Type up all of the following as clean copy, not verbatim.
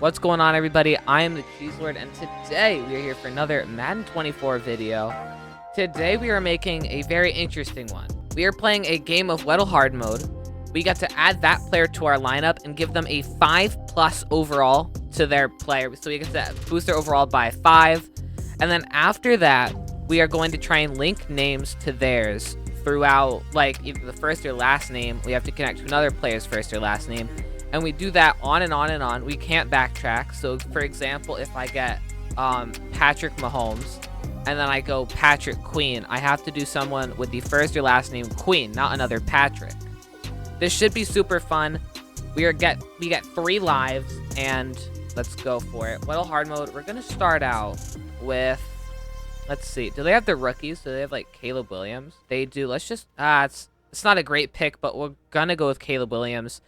What's going on, everybody? I am the Cheese Lord, and today we are here for another Madden 24 video. Today we are making a very interesting one. We are playing a game of Weddle Hard mode. We got to add that player to our lineup and give them a 5+ overall to their player. So we get to boost their overall by 5. And then after that, we are going to try and link names to theirs throughout, like, either the first or last name. We have to connect to another player's first or last name. And we do that on and on and on. We can't backtrack. So, for example, if I get Patrick Mahomes and then I go Patrick Queen, I have to do someone with the first or last name Queen, not another Patrick. This should be super fun. We get 3 lives, and let's go for it. Weddle Hard mode. We're gonna start out with, let's see. Do they have the rookies? Do they have like Caleb Williams? They do. Let's just it's not a great pick, but we're gonna go with Caleb Williams.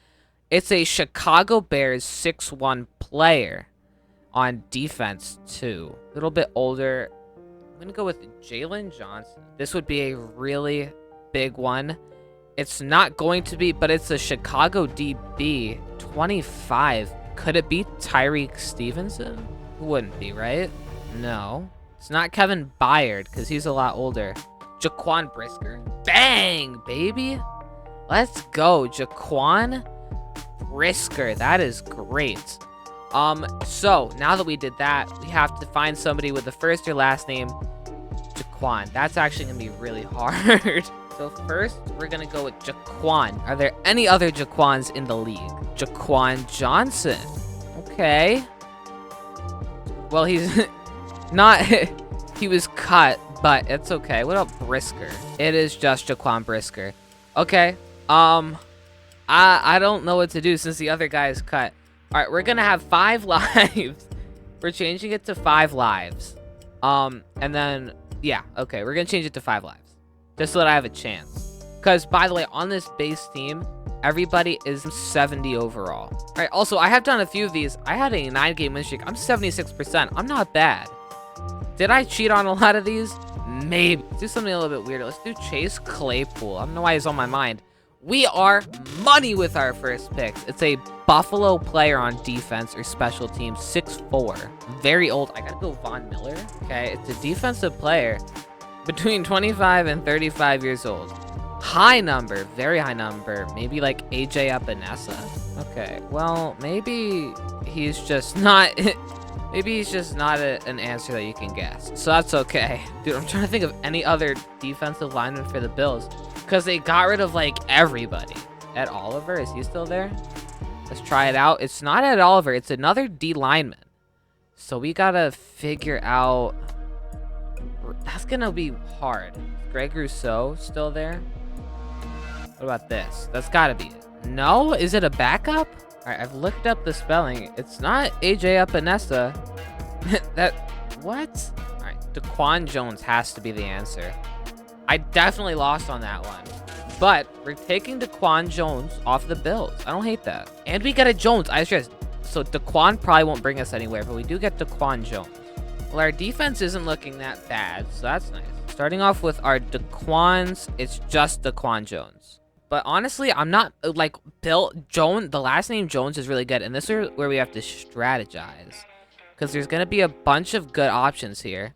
It's a Chicago Bears 6'1" player on defense too. A little bit older. I'm gonna go with Jalen Johnson. This would be a really big one. It's not going to be, but it's a Chicago DB 25. Could it be Tyreek Stevenson? It wouldn't be, right? No. It's not Kevin Byard, because he's a lot older. Jaquan Brisker. Bang, baby. Let's go. Jaquan Brisker. That is great. So now that we did that, we have to find somebody with the first or last name Jaquan. That's actually gonna be really hard. So first, we're gonna go with Jaquan. Are there any other Jaquans in the league? Jaquan Johnson. Okay. Well, he's not. He was cut, but it's okay. What about Brisker? It is just Jaquan Brisker. Okay. I don't know what to do since the other guy is cut. All right, we're gonna have 5 lives. We're changing it to 5 lives. And then yeah, okay, we're gonna change it to 5 lives just so that I have a chance. Because by the way, on this base team, everybody is 70 overall. All right. Also, I have done a few of these. I had a 9-game win streak. I'm 76%. I'm not bad. Did I cheat on a lot of these? Maybe. Let's do something a little bit weirder. Let's do Chase Claypool. I don't know why he's on my mind. We are money with our first picks. It's a Buffalo player on defense or special teams, 6'4". Very old. I gotta go Von Miller. Okay, it's a defensive player between 25 and 35 years old. High number, very high number. Maybe like AJ Epinesa. Okay, well, maybe he's just not... Maybe he's just not an answer that you can guess. So that's okay. Dude, I'm trying to think of any other defensive lineman for the Bills. Because they got rid of, like, everybody. Ed Oliver, is he still there? Let's try it out. It's not Ed Oliver. It's another D lineman. So we gotta figure out... That's gonna be hard. Is Greg Rousseau still there? What about this? That's gotta be it. No? Is it a backup? Alright, I've looked up the spelling. It's not AJ Epinesa. What? Alright, Daquan Jones has to be the answer. I definitely lost on that one. But we're taking Daquan Jones off the Bills. I don't hate that. And we get a Jones. I stress. So Daquan probably won't bring us anywhere, but we do get Daquan Jones. Well, our defense isn't looking that bad, so that's nice. Starting off with our Daquans, it's just Daquan Jones. But honestly, I'm not, like, Bill Jones, the last name Jones is really good. And this is where we have to strategize. Because there's going to be a bunch of good options here.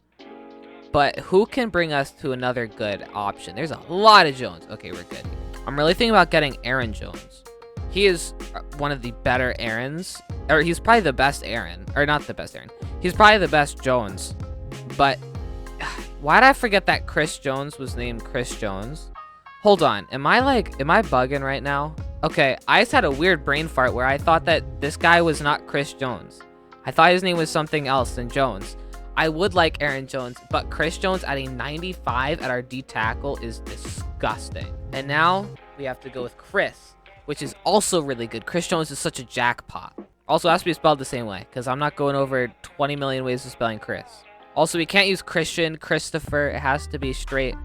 But who can bring us to another good option? There's a lot of Jones. Okay, we're good. I'm really thinking about getting Aaron Jones. He is one of the better Aarons. Or he's probably the best Aaron. Or not the best Aaron. He's probably the best Jones. But why did I forget that Chris Jones was named Chris Jones? Hold on. Am I bugging right now? Okay, I just had a weird brain fart where I thought that this guy was not Chris Jones. I thought his name was something else than Jones. I would like Aaron Jones, but Chris Jones at a 95 at our D tackle is disgusting. And now we have to go with Chris, which is also really good. Chris Jones is such a jackpot. Also, it has to be spelled the same way, because I'm not going over 20 million ways of spelling Chris. Also, we can't use Christian, Christopher. It has to be straight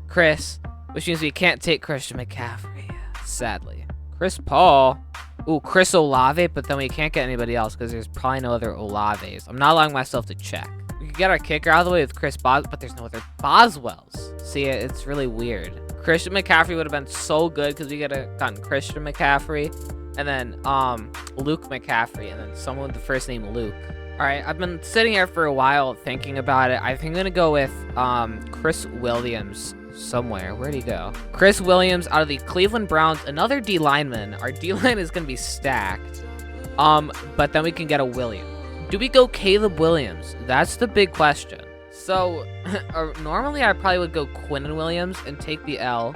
Chris, which means we can't take Christian McCaffrey, sadly. Chris Paul. Ooh, Chris Olave, but then we can't get anybody else because there's probably no other Olaves. I'm not allowing myself to check. We could get our kicker out of the way with Chris Boswell, but there's no other Boswells. See, it's really weird. Christian McCaffrey would have been so good because we could have gotten Christian McCaffrey. and then Luke McCaffrey, and then someone with the first name Luke. All right, I've been sitting here for a while thinking about it. I think I'm gonna go with Chris Williams somewhere. Where'd he go? Chris Williams out of the Cleveland Browns, another D lineman. Our D line is gonna be stacked. But then we can get a Williams. Do we go Caleb Williams? That's the big question. So normally I probably would go Quinnen Williams and take the L.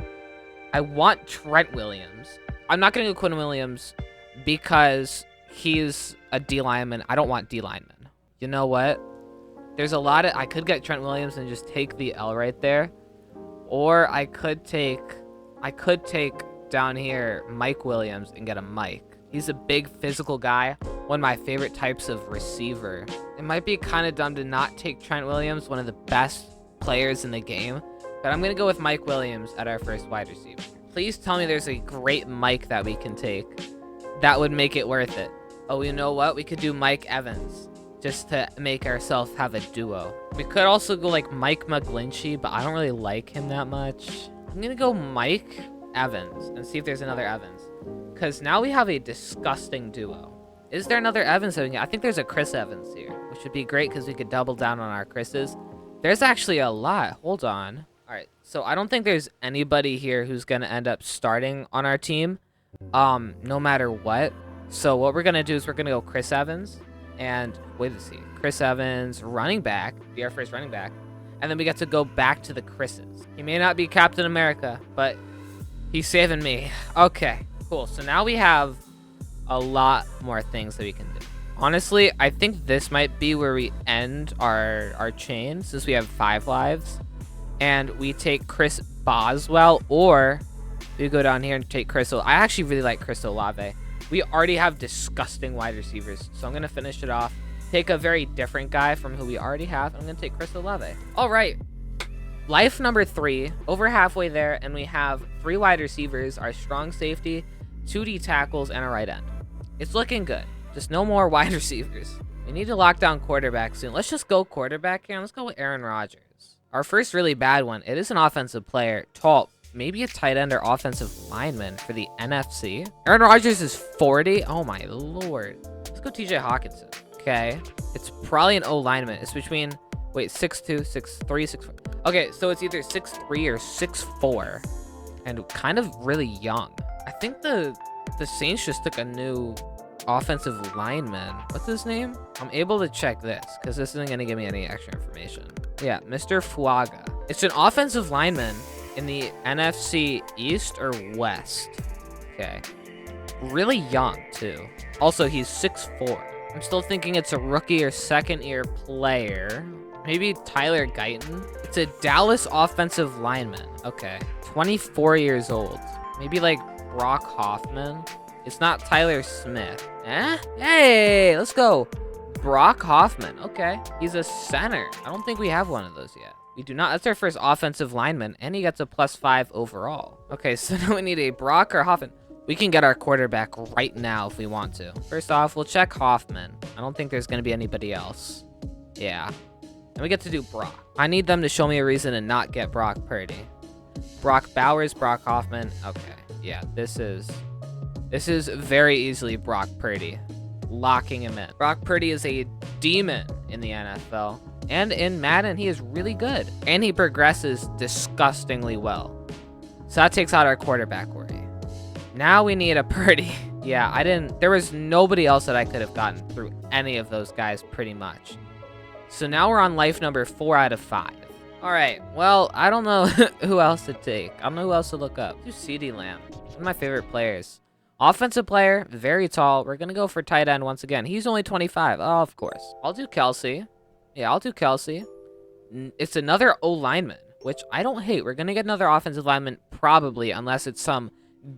I want Trent Williams. I'm not gonna go Quinnen Williams because he's a D lineman. I don't want D lineman. You know what? There's a lot of, I could get Trent Williams and just take the L right there. Or I could take down here Mike Williams and get a Mike. He's a big physical guy. One of my favorite types of receiver. It might be kind of dumb to not take Trent Williams, one of the best players in the game. But I'm going to go with Mike Williams at our first wide receiver. Please tell me there's a great Mike that we can take. That would make it worth it. Oh, you know what? We could do Mike Evans just to make ourselves have a duo. We could also go like Mike McGlinchey, but I don't really like him that much. I'm going to go Mike Evans and see if there's another Evans. Because now we have a disgusting duo. Is there another Evans? I think there's a Chris Evans here, which would be great because we could double down on our Chris's. There's actually a lot. Hold on. All right, so I don't think there's anybody here who's going to end up starting on our team, no matter what. So what we're going to do is we're going to go Chris Evans and wait to see. Chris Evans, running back, be our first running back. And then we get to go back to the Chris's. He may not be Captain America, but he's saving me. Okay, cool. So now we have a lot more things that we can do. Honestly, I think this might be where we end our chain since we have 5 lives. And we take Chris Boswell, or we go down here and take Chris. I actually really like Chris Olave. We already have disgusting wide receivers, so I'm going to finish it off. Take a very different guy from who we already have. I'm going to take Chris Olave. All right. Life number 3, over halfway there, and we have 3 wide receivers, our strong safety, 2 D tackles, and a right end. It's looking good. Just no more wide receivers. We need to lock down quarterback soon. Let's just go quarterback here. Let's go with Aaron Rodgers. Our first really bad one. It is an offensive player. Tall. Maybe a tight end or offensive lineman for the NFC. Aaron Rodgers is 40. Oh, my Lord. Let's go TJ Hawkinson. Okay. It's probably an O lineman. It's between, wait, 6'2", 6'3", 6'4". Okay, so it's either 6'3" or 6'4", and kind of really young. I think the Saints just took a new offensive lineman. What's his name? I'm able to check this because this isn't going to give me any extra information. Yeah, Mr. Fuaga. It's an offensive lineman in the NFC East or West. Okay. Really young, too. Also, he's 6'4". I'm still thinking it's a rookie or second-year player. Maybe Tyler Guyton. It's a Dallas offensive lineman. Okay. 24 years old. Maybe like Brock Hoffman. It's not Tyler Smith. Eh? Hey, let's go. Brock Hoffman. Okay. He's a center. I don't think we have one of those yet. We do not. That's our first offensive lineman, and he gets a +5 overall. Okay, so now we need a Brock or Hoffman. We can get our quarterback right now if we want to. First off, we'll check Hoffman. I don't think there's going to be anybody else. Yeah. And we get to do Brock. I need them to show me a reason to not get Brock Purdy. Brock Bowers, Brock Hoffman. Okay. Yeah, this is very easily Brock Purdy. Locking him in. Brock Purdy is a demon in the NFL. And in Madden, he is really good. And he progresses disgustingly well. So that takes out our quarterback worry. Now we need a Purdy. Yeah, there was nobody else that I could have gotten through any of those guys pretty much. So now we're on life number 4 out of 5. All right, well, I don't know who else to take. I don't know who else to look up. Do CeeDee Lamb, one of my favorite players. Offensive player, very tall. We're going to go for tight end once again. He's only 25. Oh, of course. I'll do Kelsey. Yeah, I'll do Kelsey. It's another O lineman, which I don't hate. We're going to get another offensive lineman probably, unless it's some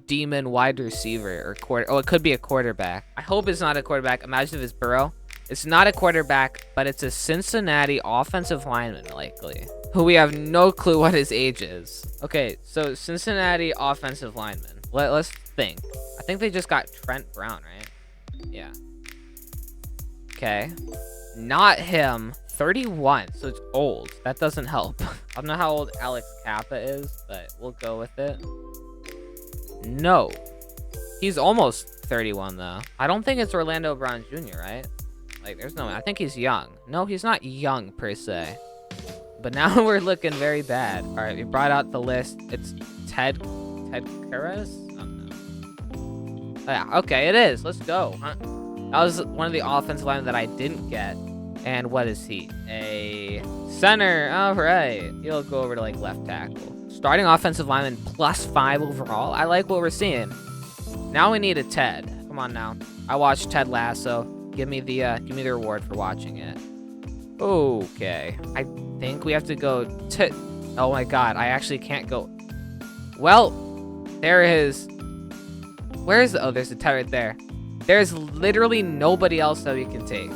demon wide receiver or quarter. Oh, it could be a quarterback. I hope it's not a quarterback. Imagine if it's Burrow. It's not a quarterback, but it's a Cincinnati offensive lineman, likely, who we have no clue what his age is. Okay, so Cincinnati offensive lineman. Let's think. I think they just got Trent Brown, right? Yeah. Okay. Not him. 31, so it's old. That doesn't help. I don't know how old Alex Kappa is, but we'll go with it. No. He's almost 31 though. I don't think it's Orlando Brown Jr., right? Like, there's no, I think he's young. No, he's not young per se. But now we're looking very bad. All right, we brought out the list. It's Ted Karras? Oh, no. Oh, yeah, okay, it is. Let's go. That was one of the offensive linemen that I didn't get. And what is he? A center. All right. He'll go over to, like, left tackle. Starting offensive lineman +5 overall. I like what we're seeing. Now we need a Ted. Come on now. I watched Ted Lasso. Give me the reward for watching it. Okay. I think we have to go to... Oh my god, I actually can't go... Well, there is... Where is the... Oh, there's a Ted right there. There's literally nobody else that we can take.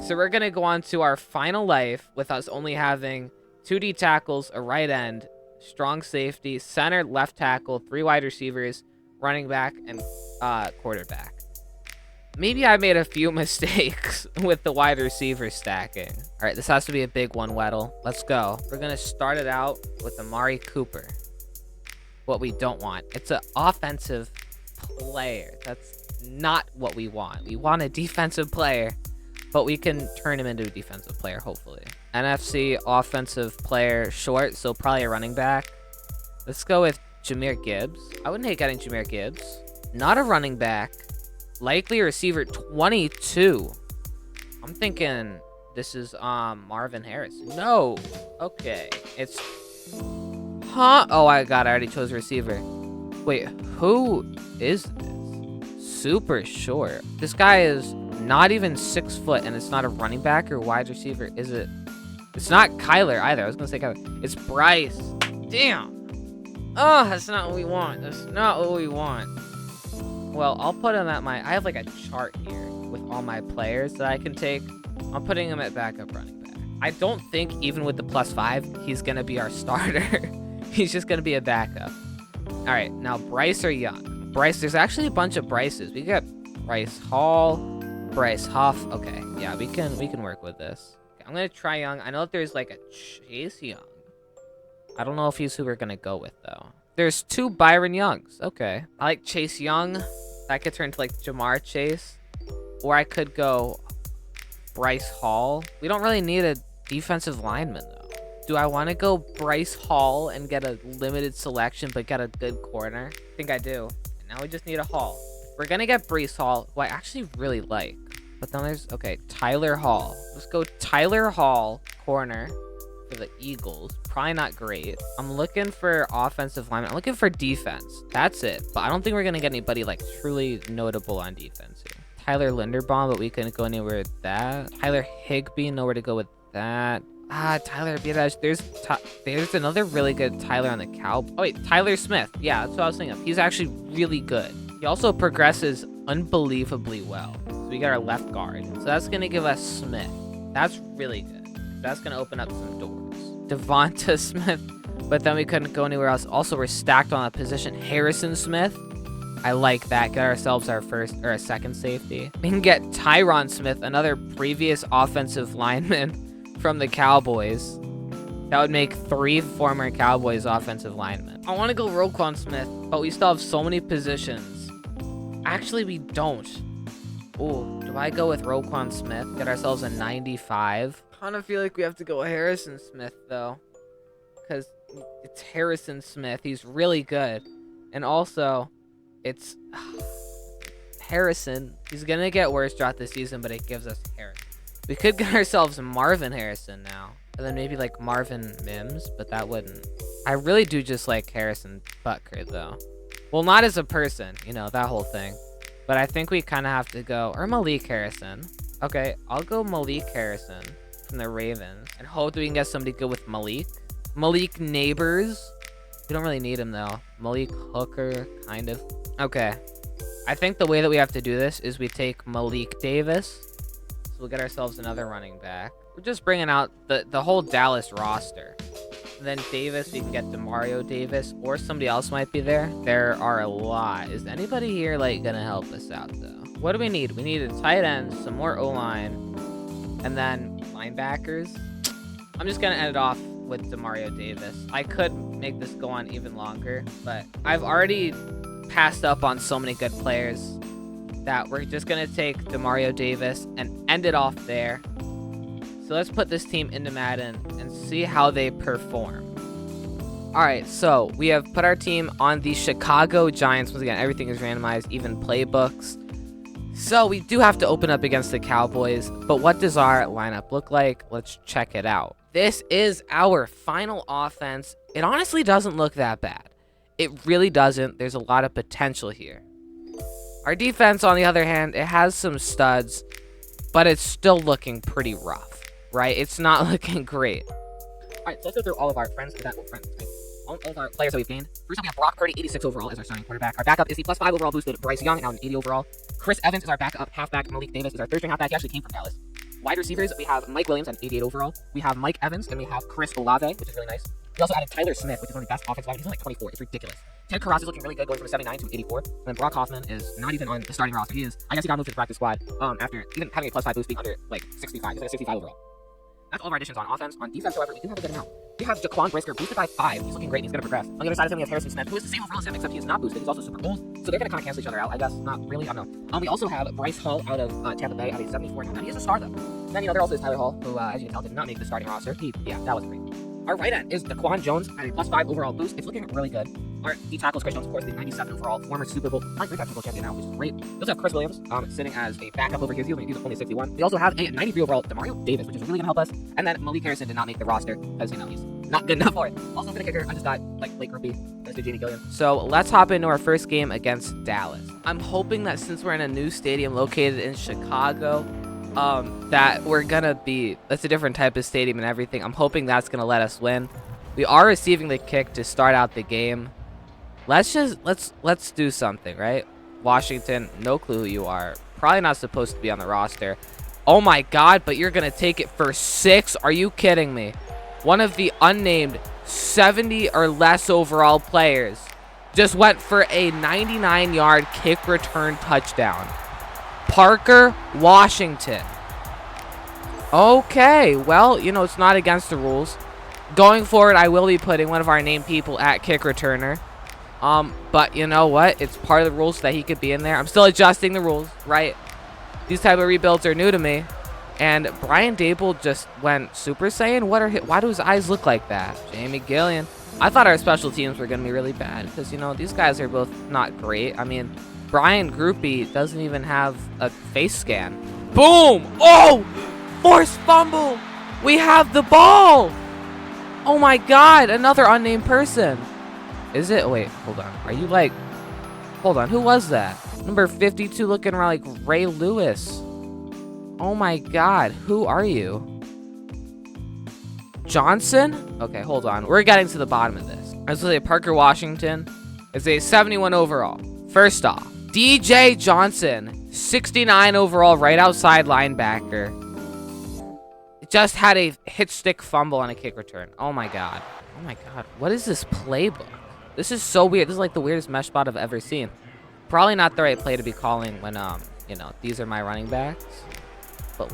So we're going to go on to our final life with us only having 2 D tackles, a right end, strong safety, center, left tackle, 3 wide receivers, running back, and quarterback. Maybe I made a few mistakes with the wide receiver stacking. All right, this has to be a big one, Weddle. Let's go. We're going to start it out with Amari Cooper. What we don't want. It's an offensive player. That's not what we want. We want a defensive player, but we can turn him into a defensive player, hopefully. NFC offensive player short, so probably a running back. Let's go with Jahmyr Gibbs. I wouldn't hate getting Jahmyr Gibbs. Not a running back. Likely receiver 22. I'm thinking this is Marvin Harrison. No. Okay. It's huh? Oh my god, I already chose receiver. Wait, who is this? Super short. This guy is not even 6 foot, and it's not a running back or wide receiver, is it? It's not Kyler either. I was gonna say Kyler. It's Bryce. Damn. Oh, that's not what we want. That's not what we want. Well, I'll put him at my... I have like a chart here with all my players that I can take. I'm putting him at backup running back. I don't think even with the +5, he's going to be our starter. He's just going to be a backup. All right, now Bryce or Young. Bryce, there's actually a bunch of Bryces. We got Bryce Hall, Bryce Huff. Okay, yeah, we can work with this. Okay, I'm going to try Young. I know that there's like a Chase Young. I don't know if he's who we're going to go with, though. There's 2 Byron Youngs. Okay. I like Chase Young. That could turn to like Jamar Chase. Or I could go Bryce Hall. We don't really need a defensive lineman, though. Do I want to go Bryce Hall and get a limited selection but get a good corner? I think I do. And now we just need a Hall. We're going to get Bryce Hall, who I actually really like. But then there's... Okay, Tyler Hall. Let's go Tyler Hall, corner. For the Eagles. Probably not great. I'm looking for offensive lineman. I'm looking for defense. That's it. But I don't think we're going to get anybody like truly notable on defense here. Tyler Linderbaum, but we couldn't go anywhere with that. Tyler Higbee, nowhere to go with that. Tyler Biadasz. There's another really good Tyler on the cow. Oh, wait. Tyler Smith. Yeah, that's what I was thinking of. He's actually really good. He also progresses unbelievably well. So we got our left guard. So that's going to give us Smith. That's really good. That's going to open up some doors. Devonta Smith, but then we couldn't go anywhere else. Also, we're stacked on a position. Harrison Smith. I like that. Get ourselves our first or a second safety. We can get Tyron Smith, another previous offensive lineman from the Cowboys. That would make 3 former Cowboys offensive linemen. I want to go Roquan Smith, but we still have so many positions. Actually, we don't. Oh, do I go with Roquan Smith? Get ourselves a 95. I kind of feel like we have to go Harrison Smith, though. Because it's Harrison Smith. He's really good. And also, it's Harrison. He's going to get worse throughout the season, but it gives us Harrison. We could get ourselves Marvin Harrison now. And then maybe like Marvin Mims, but that wouldn't. I really do just like Harrison Butker, though. Well, not as a person, you know, that whole thing. But I think we kind of have to go, or Malik Harrison. Okay, I'll go Malik Harrison from the Ravens. And hope that we can get somebody good with Malik. Malik Neighbors. We don't really need him, though. Malik Hooker, kind of. Okay. I think the way that we have to do this is we take Malik Davis. So we'll get ourselves another running back. We're just bringing out the whole Dallas roster. And then Davis, we can get DeMario Davis, or somebody else might be there. There are a lot. Is anybody here, like, gonna help us out, though? What do we need? We need a tight end, some more O-line, and then linebackers. I'm just gonna end it off with DeMario Davis. I could make this go on even longer, but I've already passed up on so many good players that we're just going to take Demario Davis and end it off there. So let's put this team into Madden and see how they perform. All right, so we have put our team on the Chicago Giants. Once again, everything is randomized, even playbooks. So we do have to open up against the Cowboys, but what does our lineup look like? Let's check it out. This is our final offense. It honestly doesn't look that bad. It really doesn't. There's a lot of potential here. Our defense, on the other hand, it has some studs, but it's still looking pretty rough, right? It's not looking great. All right, so let's go through all of our friends. All of our players that we've gained. First up, we have Brock Purdy, 86 overall, as our starting quarterback. Our backup is the +5 overall boosted Bryce Young, now an 80 overall. Chris Evans is our backup halfback. Malik Davis is our third-string halfback. He actually came from Dallas. Wide receivers, we have Mike Williams at 88 overall. We have Mike Evans, and we have Chris Olave, which is really nice. We also added Tyler Smith, which is one of the best offensive linemen. He's only like 24. It's ridiculous. Ted Karras is looking really good, going from a 79 to an 84. And then Brock Hoffman is not even on the starting roster. He is, I guess he got moved to the practice squad after even having a +5 boost being under like 65. He's like a 65 overall. That's all of our additions on offense. On defense, however, we do have a good amount. We have Jaquan Brisker boosted by 5. He's looking great. He's going to progress. On the other side of him, we have Harrison Smith, who is the same overall as him, except he is not boosted. He's also super old. So they're going to kind of cancel each other out, I guess. Not really. I don't know. We also have Bryce Hall out of Tampa Bay at a 74. Now, he is a star, though. Then, there also is Tyler Hall, who, as you can tell, did not make the starting roster. That was great. Our right end is Daquan Jones at a +5 overall boost. It's looking really good. Our D tackle is Chris Jones, of course, the 97 overall, former Super Bowl champion now, which is great. We also have Chris Williams sitting as a backup over here. He's only 61. We also have a 93 overall Demario Davis, which is really going to help us. And then Malik Harrison did not make the roster because, he's not good enough for it. Also, for the kicker, I just got, Blake Griffey, Mr. Jamie Gillian. So let's hop into our first game against Dallas. I'm hoping that since we're in a new stadium located in Chicago, that we're gonna be, that's a different type of stadium and everything. I'm hoping that's gonna let us win. We are receiving the kick to start out the game. Let's do something, right? Washington, no clue who you are. Probably not supposed to be on the roster. Oh my god, but you're gonna take it for 6? Are you kidding me? One of the unnamed 70 or less overall players just went for a 99-yard kick return touchdown. Parker Washington. Okay, well, it's not against the rules. Going forward, I will be putting one of our named people at kick returner. But you know what? It's part of the rules that he could be in there. I'm still adjusting the rules, right? These type of rebuilds are new to me. And Brian Dable just went Super Saiyan. Why do his eyes look like that? Jamie Gillian. I thought our special teams were going to be really bad because, these guys are both not great. I mean, Brian Groupie doesn't even have a face scan. Boom! Oh! Forced fumble! We have the ball! Oh my god, another unnamed person. Is it? Wait, hold on. Are you hold on, who was that? Number 52 looking around like Ray Lewis. Oh my god, who are you? Johnson? Okay, hold on. We're getting to the bottom of this. I was going to say Parker Washington is a 71 overall. First off, DJ Johnson, 69 overall, right outside linebacker. Just had a hit stick fumble on a kick return. Oh my god. Oh my god. What is this playbook? This is so weird. This is like the weirdest mesh spot I've ever seen. Probably not the right play to be calling when, these are my running backs. But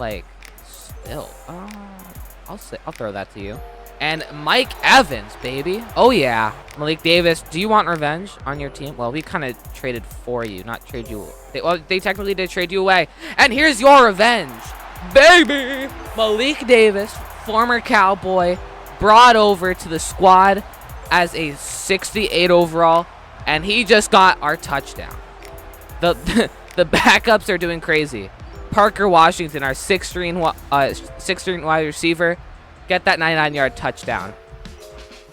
still. I'll throw that to you. And Mike Evans, baby. Oh yeah. Malik Davis, do you want revenge on your team? Well, we kind of traded for you, not trade you. They technically did trade you away. And here's your revenge. Baby! Malik Davis, former Cowboy, brought over to the squad as a 68 overall, and he just got our touchdown. The backups are doing crazy. Parker Washington, our sixth string wide receiver, get that 99-yard touchdown.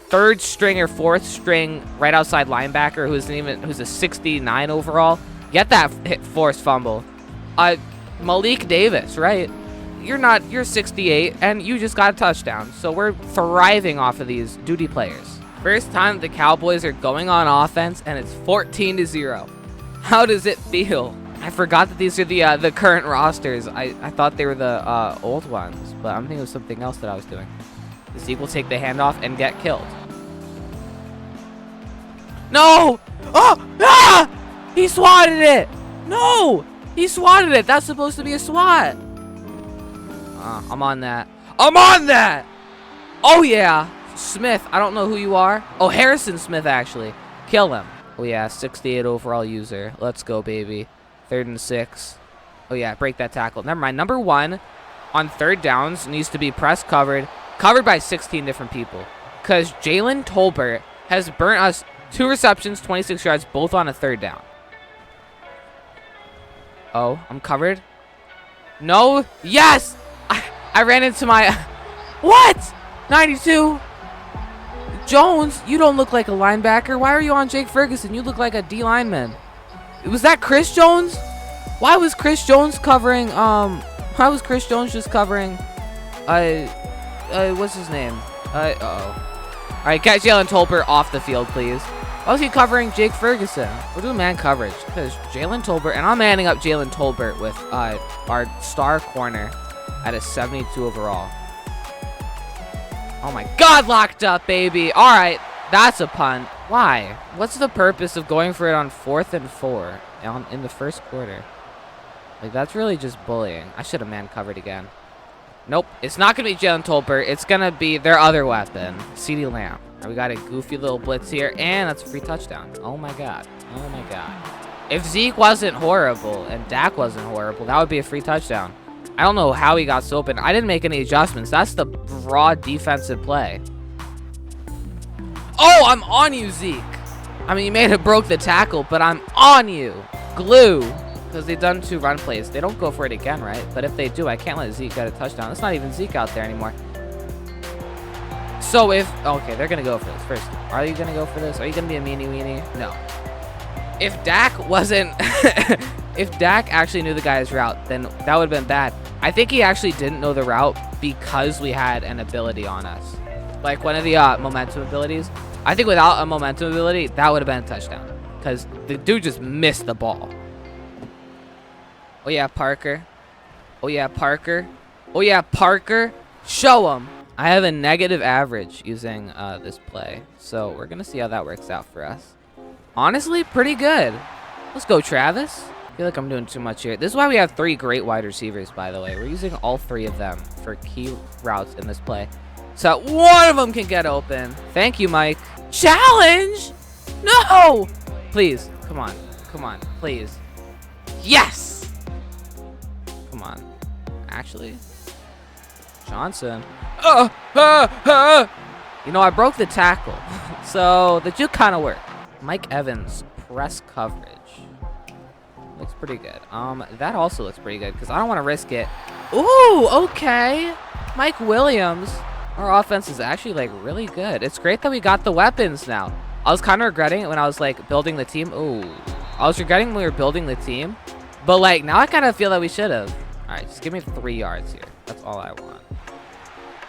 Third string or fourth string right outside linebacker who's a 69 overall, get that forced fumble. Malik Davis, right? You're 68 and you just got a touchdown. So we're thriving off of these duty players. First time the Cowboys are going on offense and it's 14-0. How does it feel? I forgot that these are the current rosters. I thought they were the old ones, but I'm thinking of something else that I was doing. The Zeke will take the handoff and get killed. No! Oh! Ah! He swatted it! No! He swatted it! That's supposed to be a swat! I'm on that. I'm on that! Oh, yeah. Smith, I don't know who you are. Oh, Harrison Smith, actually. Kill him. Oh, yeah, 68 overall user. Let's go, baby. 3rd and 6. Oh, yeah, break that tackle. Never mind. Number 1 on 3rd downs needs to be press covered by 16 different people. Because Jalen Tolbert has burnt us 2 receptions, 26 yards, both on a 3rd down. Oh, I'm covered. No. Yes! I ran into my... What? 92? Jones, you don't look like a linebacker. Why are you on Jake Ferguson? You look like a D lineman. Was that Chris Jones? Why was Chris Jones covering, why was Chris Jones just covering, what's his name? Uh-oh. All right, get Jalen Tolbert off the field, please. Why was he covering Jake Ferguson? We're doing man coverage because Jalen Tolbert, and I'm manning up Jalen Tolbert with, our star corner at a 72 overall. Oh my God, locked up, baby. All right, that's a punt. Why? What's the purpose of going for it on 4th and 4 in the 1st quarter? Like, that's really just bullying. I should have man covered again. Nope, it's not going to be Jalen Tolbert. It's going to be their other weapon, CeeDee Lamb. Right, we got a goofy little blitz here, and that's a free touchdown. Oh my God. Oh my God. If Zeke wasn't horrible and Dak wasn't horrible, that would be a free touchdown. I don't know how he got so open. I didn't make any adjustments. That's the raw defensive play. Oh, I'm on you, Zeke. I mean, you may have broke the tackle, but I'm on you. Glue. Because they've done 2 run plays. They don't go for it again, right? But if they do, I can't let Zeke get a touchdown. It's not even Zeke out there anymore. So if... Okay, they're going to go for this first. Are you going to go for this? Are you going to be a meanie-weenie? No. If Dak wasn't... If Dak actually knew the guy's route, then that would have been bad. I think he actually didn't know the route because we had an ability on us. Like one of the momentum abilities. I think without a momentum ability, that would have been a touchdown. Because the dude just missed the ball. Oh, yeah, Parker. Oh, yeah, Parker. Oh, yeah, Parker. Show him. I have a negative average using this play. So we're going to see how that works out for us. Honestly, pretty good. Let's go, Travis. I feel like I'm doing too much here. This is why we have 3 great wide receivers, by the way. We're using all 3 of them for key routes in this play. So one of them can get open. Thank you, Mike. Challenge? No! Please. Come on. Come on. Please. Yes! Come on. Actually. Johnson. You know, I broke the tackle. So the juke kind of worked. Mike Evans, press coverage. Looks pretty good. That also looks pretty good because I don't want to risk it. Ooh, okay. Mike Williams. Our offense is actually, like, really good. It's great that we got the weapons now. I was kind of regretting it when I was, like, building the team. Ooh. I was regretting when we were building the team. But, like, now I kind of feel that we should have. All right, just give me 3 yards here. That's all I want.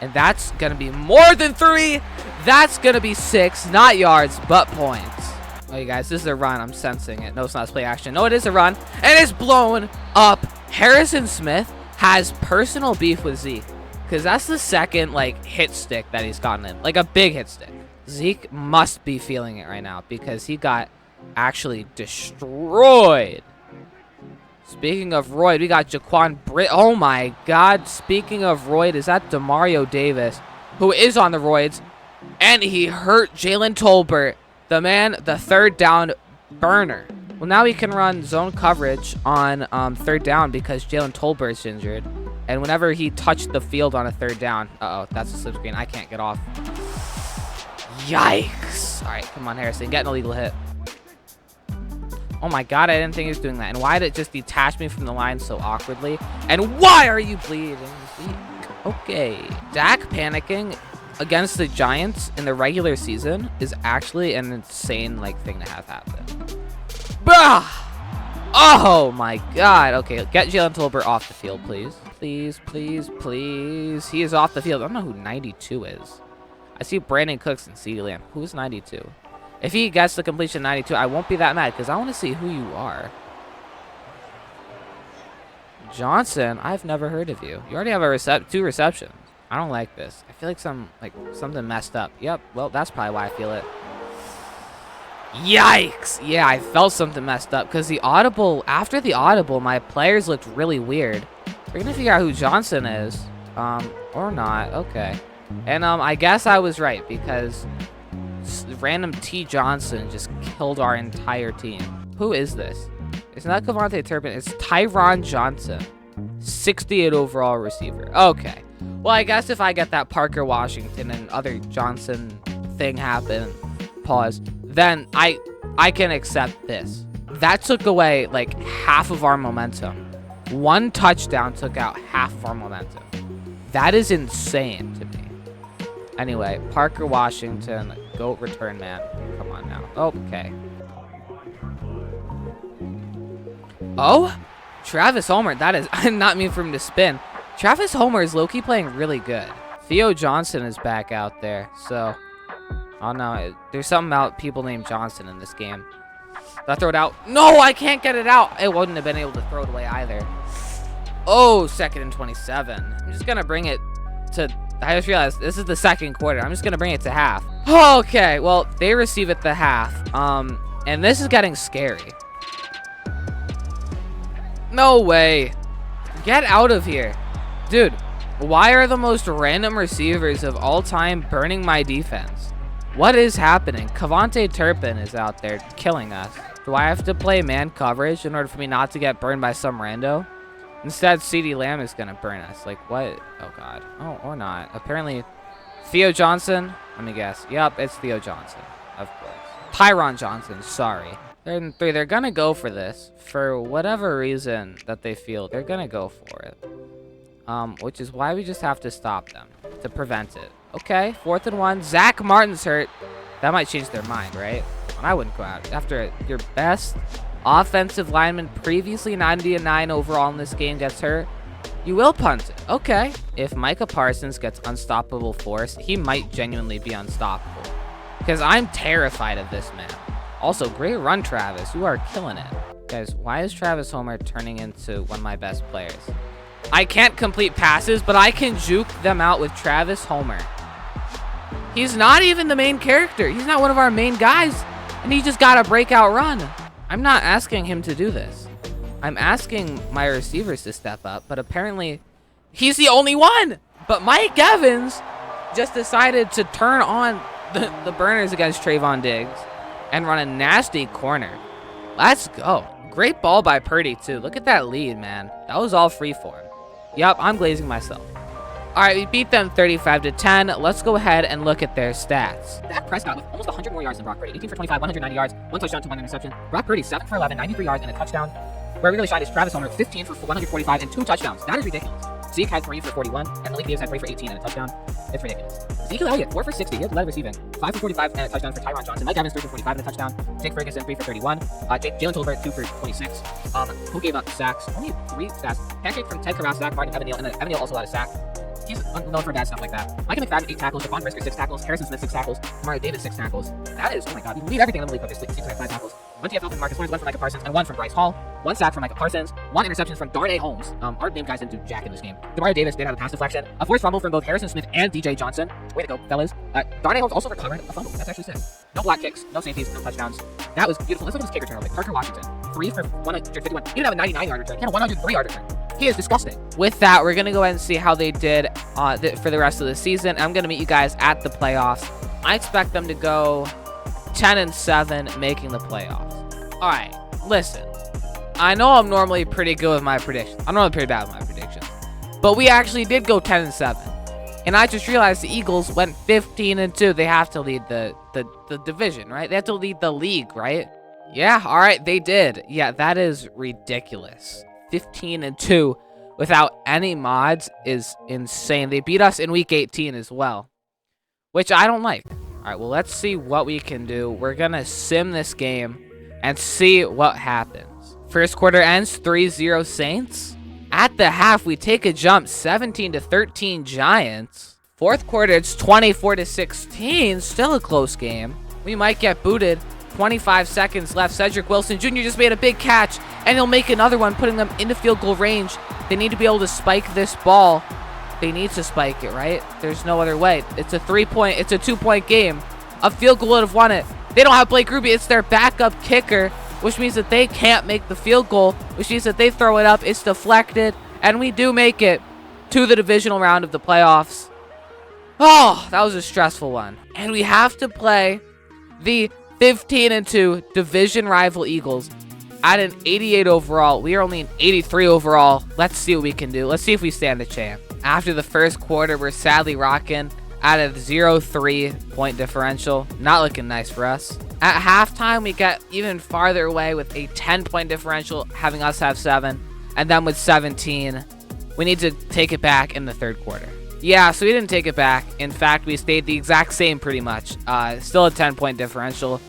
And that's going to be more than 3. That's going to be 6. Not yards, but points. Oh, you guys, this is a run. I'm sensing it. No, it's not play action. No, it is a run. And it's blown up. Harrison Smith has personal beef with Zeke. Because that's the second, like, hit stick that he's gotten in. Like, a big hit stick. Zeke must be feeling it right now. Because he got actually destroyed. Speaking of Royd, we got Jaquan Britt. Oh, my God. Speaking of Royd, is that Demario Davis, who is on the roids. And he hurt Jalen Tolbert. The man, the 3rd down burner. Well, now we can run zone coverage on 3rd down because Jalen Tolbert is injured. And whenever he touched the field on a 3rd down... Uh-oh, that's a slip screen. I can't get off. Yikes. All right, come on, Harrison. Get an illegal hit. Oh, my God. I didn't think he was doing that. And why did it just detach me from the line so awkwardly? And why are you bleeding? Okay. Dak panicking against the Giants in the regular season is actually an insane, like, thing to have happen. Bah! Oh, my God. Okay, get Jalen Tolbert off the field, please. Please, please, please. He is off the field. I don't know who 92 is. I see Brandon Cooks and CeeDee Lamb. Who's 92? If he gets the completion 92, I won't be that mad because I want to see who you are. Johnson, I've never heard of you. You already have 2 receptions. I don't like this. I feel like something messed up. Yep, well, that's probably why I feel it. Yikes! Yeah, I felt something messed up because the audible, after the audible, my players looked really weird. We're gonna figure out who Johnson is. Or not. Okay. And, I guess I was right because random T. Johnson just killed our entire team. Who is this? It's not Cavante Turpin. It's Tyron Johnson. 68 overall receiver. Okay. Well, I guess if I get that Parker Washington and other Johnson thing happen, pause, then I can accept this. That took away like half of our momentum. One touchdown took out half of our momentum. That is insane to me. Anyway, Parker Washington, GOAT return man. Come on now. Okay. Oh, Travis Homer. That is, I did not mean for him to spin. Travis Homer is low-key playing really good. Theo Johnson is back out there. So, oh no, there's something about people named Johnson in this game. Did I throw it out? No, I can't get it out. It wouldn't have been able to throw it away either. Oh, 2nd and 27. I'm just going to bring it to... I just realized this is the second quarter. I'm just going to bring it to half. Okay, well, they receive at the half. And this is getting scary. No way. Get out of here. Dude, why are the most random receivers of all time burning my defense? What is happening? Cavante Turpin is out there killing us. Do I have to play man coverage in order for me not to get burned by some rando? Instead, CeeDee Lamb is going to burn us. Like, what? Oh, God. Oh, or not. Apparently, Theo Johnson. Let me guess. Yep, it's Theo Johnson. Of course. Tyron Johnson. Sorry. Third and 3. They're going to go for this. For whatever reason that they feel, they're going to go for it. Which is why we just have to stop them to prevent it. Okay, 4th and 1. Zach Martin's hurt. That might change their mind, right? I wouldn't go out. After your best offensive lineman, previously 90-9 overall in this game, gets hurt, you will punt it. Okay. If Micah Parsons gets unstoppable force, he might genuinely be unstoppable. Because I'm terrified of this man. Also, great run, Travis. You are killing it. Guys, why is Travis Homer turning into one of my best players? I can't complete passes, but I can juke them out with Travis Homer. He's not even the main character. He's not one of our main guys. And he just got a breakout run. I'm not asking him to do this. I'm asking my receivers to step up, but apparently he's the only one. But Mike Evans just decided to turn on the burners against Trayvon Diggs and run a nasty corner. Let's go. Great ball by Purdy, too. Look at that lead, man. That was all free for him. Yup, I'm glazing myself. All right, we beat them 35-10. Let's go ahead and look at their stats. Dak Prescott with almost 100 more yards than Brock Purdy. 18 for 25, 190 yards, 1 touchdown to 1 interception. Brock Purdy, 7 for 11, 93 yards, and a touchdown. Where we really shine is Travis Homer, 15 for 145 and 2 touchdowns. That is ridiculous. Zeke had 3 for 41, and Malik Davis had 3 for 18 and a touchdown. It's ridiculous. Ezekiel Elliott, 4 for 60. He has led receiving. 5 for 45 and a touchdown for Tyron Johnson. Mike Evans, 3 for 45 and a touchdown. Jake Ferguson, 3 for 31. Jalen Tolbert, 2 for 26. Who gave up sacks? Only 3 sacks. Pancake from Ted Karras, Zach Martin, Evan Neal, and then Evan Neal also had a sack. He's known for bad stuff like that. Micah McFadden, 8 tackles. Devon Brisker, 6 tackles. Harrison Smith, 6 tackles. Mario Davis, 6 tackles. That is, oh my God. We lead everything in the league with this league. 6 5 tackles. 1 TFL from Marcus Lawrence, 1 from Micah Parsons, and 1 from Bryce Hall. 1 sack from Micah Parsons. 1 interception from Darnay Holmes. Our name guys didn't do jack in this game. Demario Davis did have a pass deflection. A forced fumble from both Harrison Smith and DJ Johnson. Way to go, fellas. Darnay Holmes also recovered a fumble. That's actually sick. No block kicks, no safeties, no touchdowns. That was beautiful. Let's look at this kick return real quick. Parker Washington, 3 for 151. He didn't have a 99-yard return. He had a 103-yard return. He is disgusting. With that, we're going to go ahead and see how they did for the rest of the season. I'm going to meet you guys at the playoffs. I expect them to go 10-7, making the playoffs. All right, listen. I know I'm normally pretty good with my predictions. I'm normally pretty bad with my predictions. But we actually did go 10-7. And I just realized the Eagles went 15-2. They have to lead the division, right? They have to lead the league, right? Yeah, all right, they did. Yeah, that is ridiculous. 15-2 without any mods is insane. They beat us in week 18 as well, which I don't like. All right, well, let's see what we can do. We're going to sim this game and see what happens. First quarter ends 3-0 Saints. At the half, we take a jump 17-13 Giants. Fourth quarter, it's 24-16. Still a close game. We might get booted. 25 seconds left. Cedric Wilson Jr. just made a big catch, and he'll make another one, putting them into field goal range. They need to be able to spike this ball. They need to spike it, right? There's no other way. It's a 2-point game. A field goal would have won it. They don't have Blake Ruby. It's their backup kicker, which means that they can't make the field goal, which means that they throw it up. It's deflected, and we do make it to the divisional round of the playoffs. Oh, that was a stressful one. And we have to play the 15-2 division rival Eagles at an 88 overall. We are only an 83 overall. Let's see what we can do. Let's see if we stand a chance. After the first quarter, we're sadly rocking at a 0-3 point differential. Not looking nice for us. At halftime, we got even farther away with a 10-point differential, having us have 7. And then with 17, we need to take it back in the third quarter. Yeah, so we didn't take it back. In fact, we stayed the exact same pretty much. Still a 10-point differential.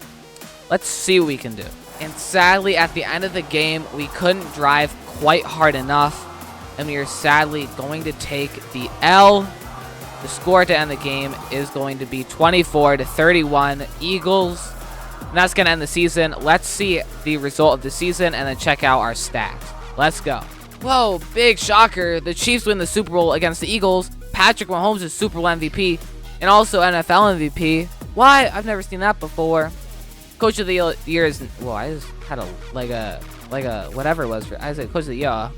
Let's see what we can do. And sadly, at the end of the game, we couldn't drive quite hard enough. And we are sadly going to take the L. The score to end the game is going to be 24-31 Eagles. And that's going to end the season. Let's see the result of the season and then check out our stats. Let's go. Whoa, big shocker. The Chiefs win the Super Bowl against the Eagles. Patrick Mahomes is Super Bowl MVP and also NFL MVP. Why? I've never seen that before. Coach of the year is, well, I just had a whatever it was. I said coach of the year.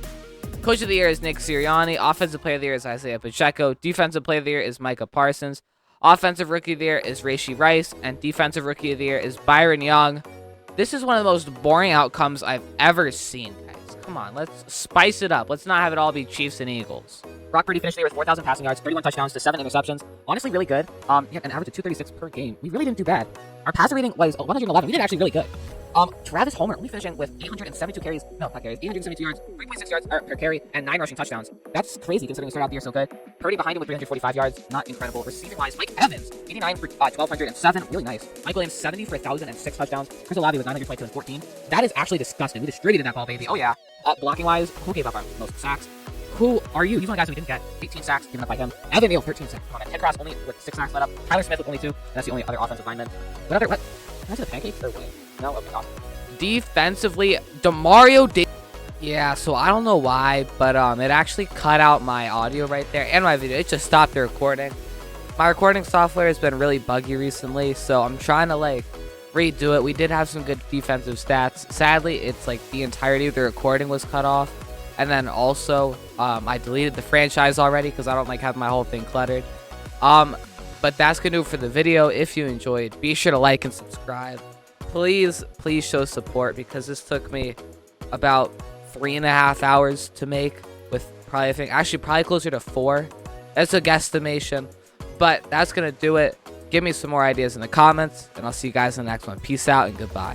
Coach of the year is Nick Sirianni. Offensive player of the year is Isaiah Pacheco. Defensive player of the year is Micah Parsons. Offensive rookie of the year is Rashee Rice. And defensive rookie of the year is Byron Young. This is one of the most boring outcomes I've ever seen, guys. Come on, let's spice it up. Let's not have it all be Chiefs and Eagles. Brock Purdy finished the year with 4,000 passing yards, 31 touchdowns to 7 interceptions. Honestly, really good. He had an average of 236 per game. We really didn't do bad. Our passer rating was 111. We did actually really good. Travis Homer only finishing with 872 carries. No, not carries. 872 yards, 3.6 yards per carry, and 9 rushing touchdowns. That's crazy considering we started out the year so good. Purdy behind him with 345 yards. Not incredible. Receiving-wise, Mike Evans, 89 for 1,207. Really nice. Michael Williams, 70 for 1,006 touchdowns. Chris Olave with 922 and 14. That is actually disgusting. We distributed that ball, baby. Oh, yeah. Blocking-wise, who gave up our most sacks? Who are you? He's one of the guys we didn't get. 18 sacks given up by him. Evan Neal, 13 sacks. Come on, man. Ted Cross only with 6 sacks let up. Tyler Smith with only 2. That's the only other offensive lineman. What? Can I say the pancakes or what? No? Okay, awesome. Defensively, Demario Davis. Yeah, so I don't know why, but it actually cut out my audio right there and my video. It just stopped the recording. My recording software has been really buggy recently, so I'm trying to redo it. We did have some good defensive stats. Sadly, it's the entirety of the recording was cut off. And then also, I deleted the franchise already because I don't like having my whole thing cluttered. But that's going to do it for the video. If you enjoyed, be sure to like and subscribe. Please show support because this took me about 3.5 hours to make with probably closer to 4. That's a guesstimation. But that's going to do it. Give me some more ideas in the comments, and I'll see you guys in the next one. Peace out and goodbye.